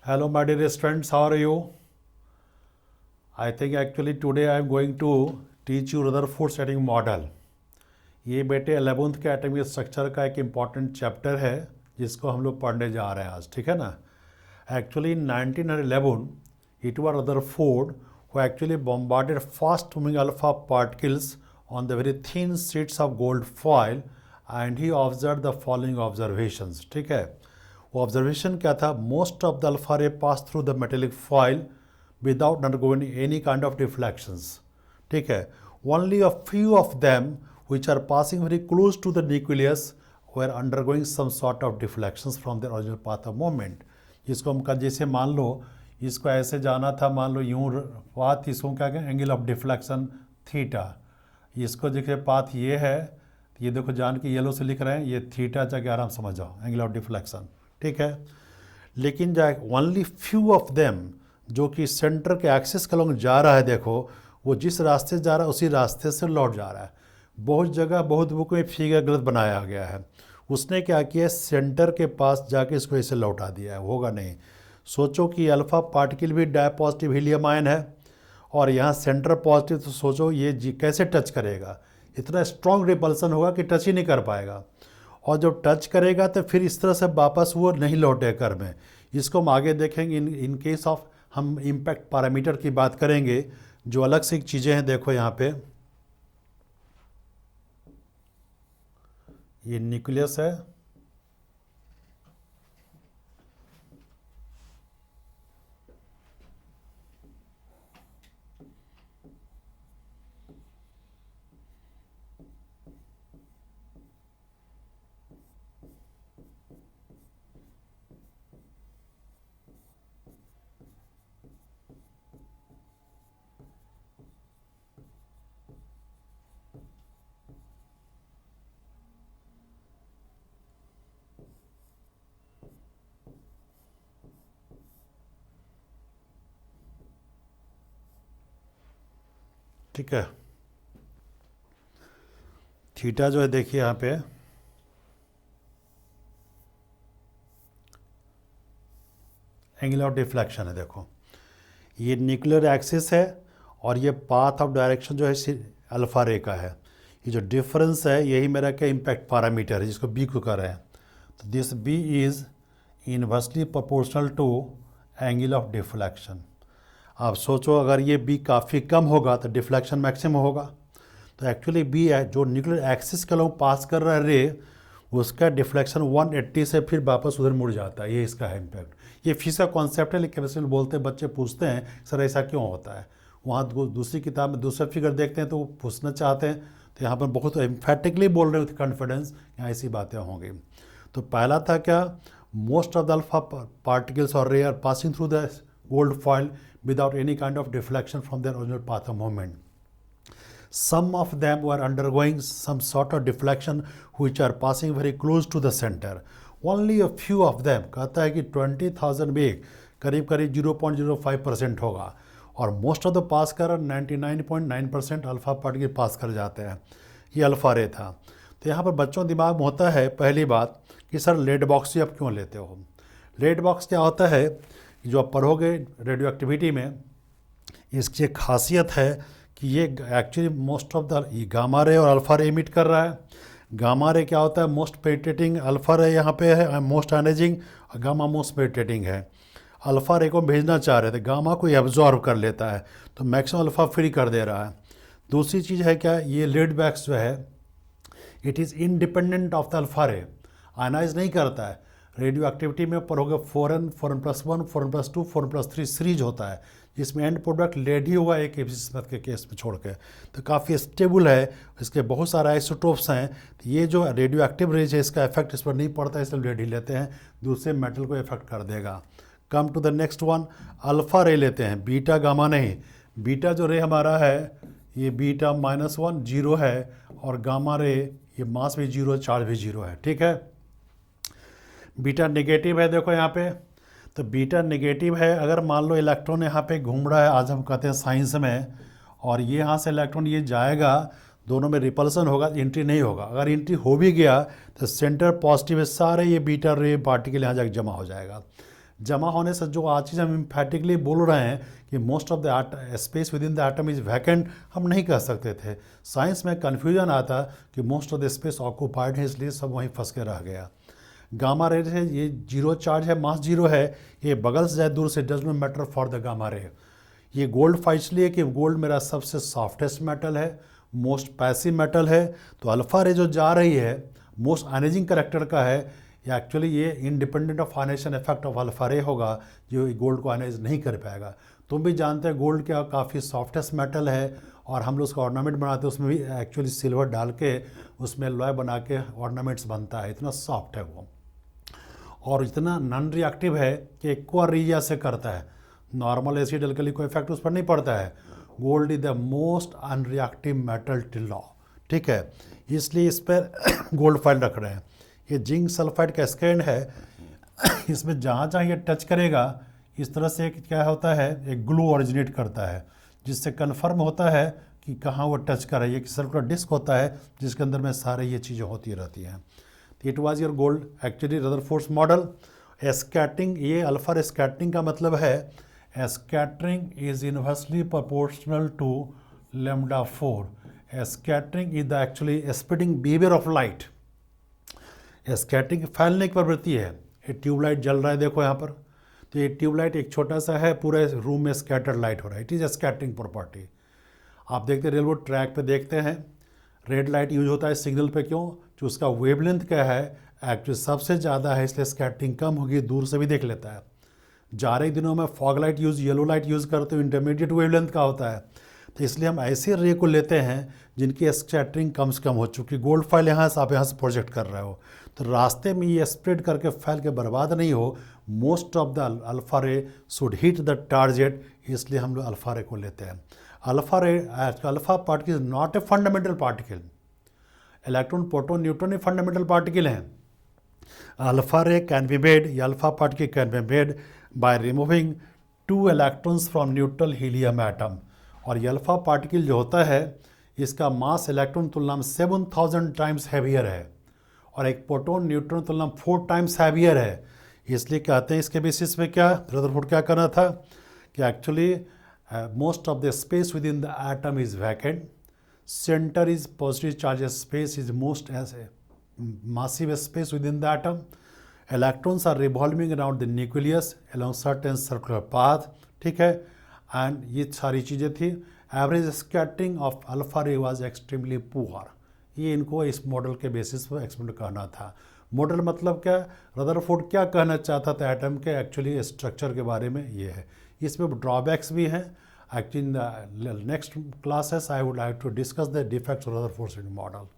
Hello, my dear students, how are you? I think actually today I am going to teach you Rutherford setting model. ये बेटे 11th के atomic structure का एक important chapter है जिसको हम लोग पढ़ने जा रहे हैं आज, ठीक है ना। Actually in 1911 it was Rutherford who actually bombarded fast moving alpha particles on the very thin sheets of gold foil and he observed the following observations, ठीक है। वो ऑब्जर्वेशन क्या था? Most of the alpha ray pass through the metallic foil without undergoing any kind of deflections, ठीक है। Only a few of them which are passing very close to the nucleus we are undergoing some sort of deflections from the original path of movement. जिसको हम जैसे मान लो इसको ऐसे जाना था, मान लो यूँ पाथ, इसको क्या कहें? Angle of deflection theta. इसको देखिए पाथ ये है, ये देखो जान के येलो से लिख रहे हैं, ये थीटा जाके आराम समझ जाओ, एंगल ऑफ डिफ्लेक्शन, ठीक है। लेकिन जो ओनली फ्यू ऑफ देम जो कि सेंटर के एक्सिस के लोग जा रहा है, देखो वो जिस रास्ते से जा रहा है उसी रास्ते से लौट जा रहा है। बहुत जगह बहुत बुक में फिगर गलत बनाया गया है। उसने क्या किया? सेंटर के पास जाके इसको ऐसे लौटा दिया है, होगा नहीं। सोचो कि अल्फा पार्टिकल भी डाई पॉजिटिव हीलियम आयन है और यहाँ सेंटर पॉजिटिव, तो सोचो ये कैसे टच करेगा? इतना स्ट्रॉन्ग रिपल्सन होगा कि टच ही नहीं कर पाएगा। और जब टच करेगा तो फिर इस तरह से वापस वो नहीं लौटे कर में। इसको हम आगे देखेंगे। इन केस ऑफ हम इम्पैक्ट पैरामीटर की बात करेंगे जो अलग से चीज़ें हैं। देखो यहाँ पे ये न्यूक्लियस है, ठीक है। थीटा जो है देखिए यहाँ पे एंगल ऑफ डिफ्लेक्शन है। देखो ये न्यूक्लियर एक्सिस है और ये पाथ ऑफ डायरेक्शन जो है अल्फा रे का है। ये जो डिफरेंस है यही मेरा क्या इम्पैक्ट पैरामीटर है जिसको बी को कर रहे हैं। तो this b is inversely proportional to angle of deflection. आप सोचो अगर ये बी काफ़ी कम होगा तो डिफ्लेक्शन मैक्सिमम होगा। तो एक्चुअली बी है जो न्यूक्लियर एक्सिस के लोग पास कर रहा है रे, उसका डिफ्लेक्शन 180 से फिर वापस उधर मुड़ जाता है। ये इसका है इम्पैक्ट। ये फिजिक्स का कॉन्सेप्ट है, लेकिन केमिस्ट्री में बोलते हैं, बच्चे पूछते हैं सर ऐसा क्यों होता है। वहाँ दूसरी किताब में दूसरा फिगर देखते हैं तो वो पूछना चाहते हैं, तो यहाँ पर बहुत एम्फेटिकली बोल रहे हैं विथ कॉन्फिडेंस यहाँ ऐसी बातें होंगी। तो पहला था क्या? Most of the alpha particles और ray are passing through the gold foil without any kind of deflection from their original path of movement. Some of them were undergoing some sort of deflection which are passing very close to the center. Only a few of them, कहता है कि 20,000 में करीब करीब 0.05% होगा और most of the पास कर 99.9% alpha particle pass कर जाते हैं। ये अल्फा रे था। तो यहाँ पर बच्चों दिमाग में होता है पहली बात कि सर लेड बॉक्स ही आप क्यों लेते हो? लेड बॉक्स क्या होता है? जो आप पढ़ोगे रेडियो एक्टिविटी में, इसकी एक खासियत है कि ये actually most of the gamma ray और अल्फा रे इमिट कर रहा है। गामा रे क्या होता है? Most penetrating. अल्फा रे यहाँ पे है मोस्ट एनर्जिंग और गामा मोस्ट पेनिट्रेटिंग है। अल्फा रे को भेजना चाह रहे थे, गामा को एब्जॉर्व कर लेता है तो मैक्सिमम अल्फा फ्री कर दे रहा है। दूसरी चीज़ है क्या? ये लेड बैक्स जो है it is independent of the alpha ray, ionize नहीं करता है। रेडियो एक्टिविटी में पढ़ोगे 4n, 4n+1, 4n+2, 4n+3 series होता है जिसमें एंड प्रोडक्ट लेड ही हुआ एक किस्मत के केस में छोड़ के। तो काफ़ी स्टेबल है, इसके बहुत सारे आइसोटोप्स हैं। तो ये जो रेडियो एक्टिव रेज है इसका इफेक्ट इस पर नहीं पड़ता, इसलिए लेड ही लेते हैं, दूसरे मेटल को इफेक्ट कर देगा। Come to the next one, alpha ray लेते हैं, बीटा गामा नहीं। बीटा जो रे हमारा है ये बीटा -1 जीरो है और गामा रे ये मास भी जीरो, चार्ज भी जीरो है, ठीक है। बीटा नेगेटिव है, देखो यहाँ पे, तो बीटा नेगेटिव है। अगर मान लो इलेक्ट्रॉन यहाँ पे घूम रहा है, आज हम कहते हैं साइंस में, और ये यहाँ से इलेक्ट्रॉन ये जाएगा, दोनों में रिपल्सन होगा, एंट्री नहीं होगा। अगर एंट्री हो भी गया तो सेंटर पॉजिटिव है, सारे ये बीटा रे पार्टिकल यहाँ जाकर जमा हो जाएगा। जमा होने से जो आज चीज़ हम इम्फेटिकली बोल रहे हैं कि most of the space with in the atom is vacant, हम नहीं कह सकते थे। साइंस में कन्फ्यूजन आता कि most of the space occupied है, इसलिए सब वहीं फंस के रह गया। गामा रे है, ये जीरो चार्ज है, मास जीरो है, ये बगल से जाए दूर से, does not matter for the gamma ray. ये गोल्ड फाइट इसलिए कि गोल्ड मेरा सबसे सॉफ्टेस्ट मेटल है, मोस्ट पैसिव मेटल है। तो अल्फा रे जो जा रही है मोस्ट आयनाइजिंग करेक्टर का है, या एक्चुअली ये independent of ionization effect of alpha ray होगा, जो गोल्ड को आयनाइज नहीं कर पाएगा। तुम भी जानते हैं गोल्ड क्या काफ़ी सॉफ्टेस्ट मेटल है, और हम लोग उसका ऑर्नामेंट बनाते हैं, उसमें भी एक्चुअली सिल्वर डाल के उसमें लॉय बना के ऑर्नामेंट्स बनता है, इतना सॉफ्ट है वो, और इतना नॉन रिएक्टिव है कि एक्वा रीजिया से करता है, नॉर्मल एसिड अल्कली कोई इफेक्ट उस पर नहीं पड़ता है। Gold is the most unreactive metal till now, ठीक है, इसलिए इस पर गोल्ड फाइल रख रहे हैं। ये जिंक सल्फाइड कैस्केड है, इसमें जहाँ जहाँ ये टच करेगा इस तरह से क्या होता है, एक ग्लू ओरिजिनेट करता है, जिससे कन्फर्म होता है कि कहाँ वो टच कर रहा है। ये सर्कुलर डिस्क होता है जिसके अंदर में सारे ये चीज़ें होती रहती हैं। तो it was your gold actually Rutherford's model. Scattering, ये अल्फा स्कैटरिंग का मतलब है scattering is inversely proportional to λ4। Scattering is the actually spreading behaviour of light. Scattering फैलने की प्रवृत्ति है। ये ट्यूबलाइट जल रहा है, देखो यहाँ पर, तो ये ट्यूबलाइट एक छोटा सा है, पूरे रूम में स्कैटर्ड लाइट हो रहा है, इट इज़ स्कैटरिंग प्रॉपर्टी। आप देखते हैं रेलवे ट्रैक पे देखते हैं रेड लाइट यूज होता है सिग्नल पे, क्यों? जो उसका वेवलेंथ क्या है एक्चुअली सबसे ज़्यादा है, इसलिए स्कैटरिंग कम होगी, दूर से भी देख लेता है। जा रहे दिनों में fog light use, yellow light use करते हुए इंटरमीडिएट वेवलेंथ का होता है, तो इसलिए हम ऐसे रे को लेते हैं जिनकी स्कैटरिंग कम से कम हो चुकी। गोल्ड फाइल यहाँ से आप यहाँ से प्रोजेक्ट कर रहे हो, तो रास्ते में ये स्प्रेड करके फैल के बर्बाद नहीं हो। Most of the alpha ray should hit the target, इसलिए हम लोग अल्फा रे को लेते हैं। Alpha particle is not a fundamental particle. Electron, proton, neutron ये फंडामेंटल पार्टिकल हैं। Alpha ray can be made, ये alpha particle can be made by removing 2 electrons from neutral helium atom. और ये alpha particle जो होता है इसका मास electron तुलना में 7000 टाइम्स हैवियर है, और एक प्रोटॉन न्यूट्रॉन तुलना में 4 टाइम्स हैवियर है। इसलिए कहते हैं इसके बेसिस पे क्या रदरफोर्ड क्या करना था कि actually most of the space with in the atom is vacant, center is positive charge space is most as a massive space within the atom. Electrons are revolving around the nucleus along certain circular path, ठीक है, and ये सारी चीज़ें थी। Average scattering of alpha रे was extremely poor. ये इनको इस मॉडल के बेसिस पर एक्सप्लेन करना था। मॉडल मतलब क्या, रदरफोर्ड क्या कहना चाहता था एटम के एक्चुअली स्ट्रक्चर के बारे में, ये है। इसमें ड्रॉबैक्स भी हैं। Actually, in the next classes, I would like to discuss the defects of Rutherford model.